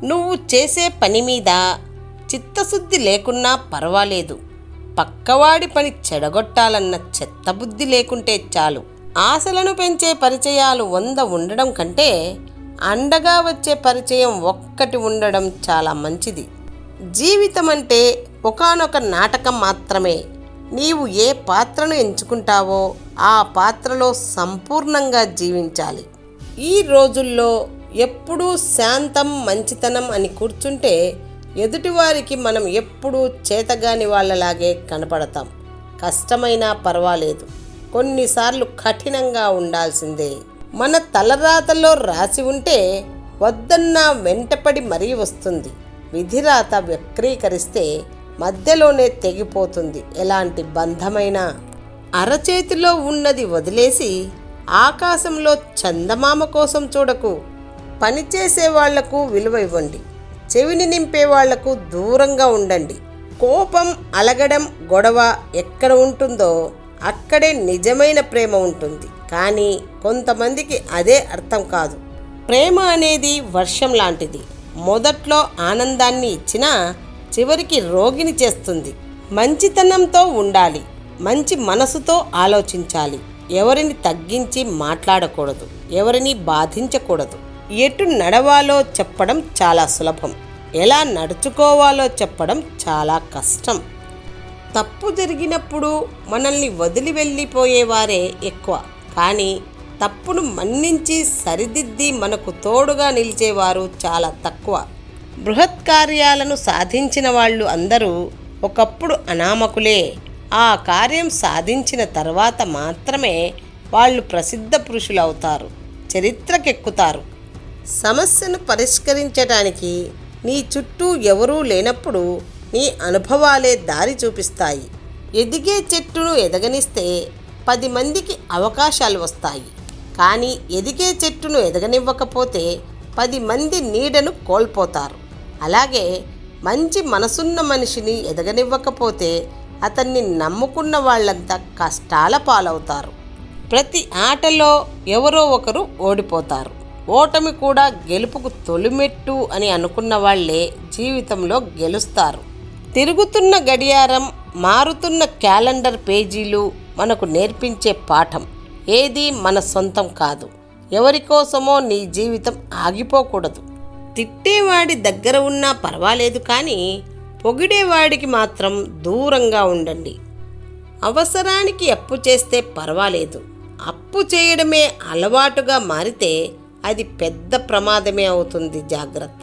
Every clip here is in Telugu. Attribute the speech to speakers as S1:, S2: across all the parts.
S1: నువ్వు చేసే పని మీద చిత్తశుద్ధి లేకున్నా పర్వాలేదు, పక్కవాడి పని చెడగొట్టాలన్న చెత్తబుద్ధి లేకుంటే చాలు. ఆశలను పెంచే పరిచయాలు 100 ఉండడం కంటే అండగా వచ్చే పరిచయం ఒక్కటి ఉండడం చాలా మంచిది. జీవితం అంటే ఒకానొక నాటకం మాత్రమే. నీవు ఏ పాత్రను ఎంచుకుంటావో ఆ పాత్రలో సంపూర్ణంగా జీవించాలి. ఈ రోజుల్లో ఎప్పుడూ శాంతం మంచితనం అని కూర్చుంటే ఎదుటివారికి మనం ఎప్పుడూ చేతగాని వాళ్ళలాగే కనపడతాం. కష్టమైనా పర్వాలేదు, కొన్నిసార్లు కఠినంగా ఉండాల్సిందే. మన తలరాతల్లో రాసి ఉంటే వద్దన్నా వెంటపడి మరీ వస్తుంది. విధిరాత వక్రీకరిస్తే మధ్యలోనే తెగిపోతుంది ఎలాంటి బంధమైనా. అరచేతిలో ఉన్నది వదిలేసి ఆకాశంలో చందమామ కోసం చూడకు. పనిచేసే వాళ్లకు విలువ ఇవ్వండి, చెవిని నింపే వాళ్లకు దూరంగా ఉండండి. కోపం, అలగడం, గొడవ ఎక్కడ ఉంటుందో అక్కడే నిజమైన ప్రేమ ఉంటుంది. కానీ కొంతమందికి అదే అర్థం కాదు. ప్రేమ అనేది వర్షం లాంటిది. మొదట్లో ఆనందాన్ని ఇచ్చినా చివరికి రోగిని చేస్తుంది. మంచితనంతో ఉండాలి, మంచి మనసుతో ఆలోచించాలి. ఎవరిని తగ్గించి మాట్లాడకూడదు, ఎవరిని బాధించకూడదు. ఎటు నడవాలో చెప్పడం చాలా సులభం, ఎలా నడుచుకోవాలో చెప్పడం చాలా కష్టం. తప్పు జరిగినప్పుడు మనల్ని వదిలి వెళ్ళిపోయేవారే ఎక్కువ, కానీ తప్పును మన్నించి సరిదిద్ది మనకు తోడుగా నిలిచేవారు చాలా తక్కువ. బృహత్ కార్యాలను సాధించిన వాళ్ళు అందరూ ఒకప్పుడు అనామకులే. ఆ కార్యం సాధించిన తర్వాత మాత్రమే వాళ్ళు ప్రసిద్ధ పురుషులవుతారు, చరిత్రకెక్కుతారు. సమస్యను పరిష్కరించడానికి నీ చుట్టూ ఎవరూ లేనప్పుడు నీ అనుభవాలే దారి చూపిస్తాయి. ఎదిగే చెట్టును ఎదగనిస్తే 10 మందికి అవకాశాలు వస్తాయి. కానీ ఎదిగే చెట్టును ఎదగనివ్వకపోతే 10 మంది నీడను కోల్పోతారు. అలాగే మంచి మనసున్న మనిషిని ఎదగనివ్వకపోతే అతన్ని నమ్ముకున్న వాళ్ళంతా కష్టాల పాలవుతారు. ప్రతి ఆటలో ఎవరో ఒకరు ఓడిపోతారు. ఓటమి కూడా గెలుపుకు తొలిమెట్టు అని అనుకున్న వాళ్లే జీవితంలో గెలుస్తారు. తిరుగుతున్న గడియారం, మారుతున్న క్యాలెండర్ పేజీలు మనకు నేర్పించే పాఠం. ఏది మన సొంతం కాదు. ఎవరికోసమో నీ జీవితం ఆగిపోకూడదు. తిట్టేవాడి దగ్గర ఉన్నా పర్వాలేదు, కానీ పొగిడేవాడికి మాత్రం దూరంగా ఉండండి. అవసరానికి అప్పు చేస్తే పర్వాలేదు, అప్పు చేయడమే అలవాటుగా మారితే అది పెద్ద ప్రమాదమే అవుతుంది. జాగ్రత్త.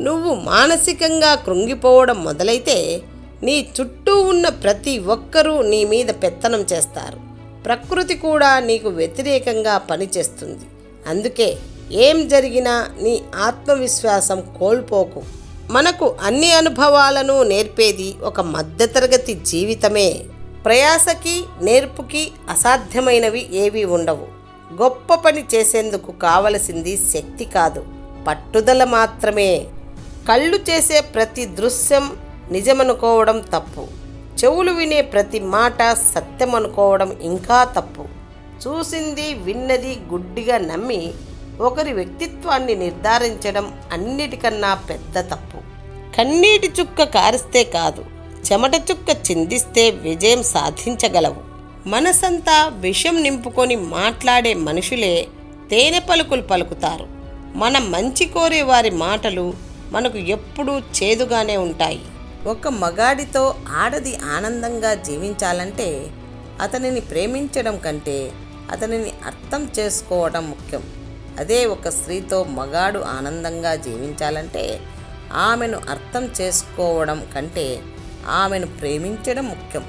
S1: నువ్వు మానసికంగా కృంగిపోవడం మొదలైతే నీ చుట్టూ ఉన్న ప్రతి ఒక్కరూ నీ మీద పెత్తనం చేస్తారు. ప్రకృతి కూడా నీకు వ్యతిరేకంగా పనిచేస్తుంది. అందుకే ఏం జరిగినా నీ ఆత్మవిశ్వాసం కోల్పోకు. మనకు అన్ని అనుభవాలను నేర్పేది ఒక మధ్యతరగతి జీవితమే. ప్రయాసకి, నేర్పుకి అసాధ్యమైనవి ఏవీ ఉండవు. గొప్ప పని చేసేందుకు కావలసింది శక్తి కాదు, పట్టుదల మాత్రమే. కళ్ళు చేసే ప్రతి దృశ్యం నిజమనుకోవడం తప్పు. చెవులు వినే ప్రతి మాట సత్యమనుకోవడం ఇంకా తప్పు. చూసింది, విన్నది గుడ్డిగా నమ్మి ఒకరి వ్యక్తిత్వాన్ని నిర్ధారించడం అన్నిటికన్నా పెద్ద తప్పు. కన్నీటి చుక్క కారిస్తే కాదు, చెమట చుక్క చిందిస్తే విజయం సాధించగలవు. మనసంతా విషం నింపుకొని మాట్లాడే మనుషులే తేనె పలుకులు పలుకుతారు. మన మంచి కోరే వారి మాటలు మనకు ఎప్పుడూ చేదుగానే ఉంటాయి. ఒక మగాడితో ఆడది ఆనందంగా జీవించాలంటే అతనిని ప్రేమించడం కంటే అతనిని అర్థం చేసుకోవడం ముఖ్యం. అదే ఒక స్త్రీతో మగాడు ఆనందంగా జీవించాలంటే ఆమెను అర్థం చేసుకోవడం కంటే ఆమెను ప్రేమించడం ముఖ్యం.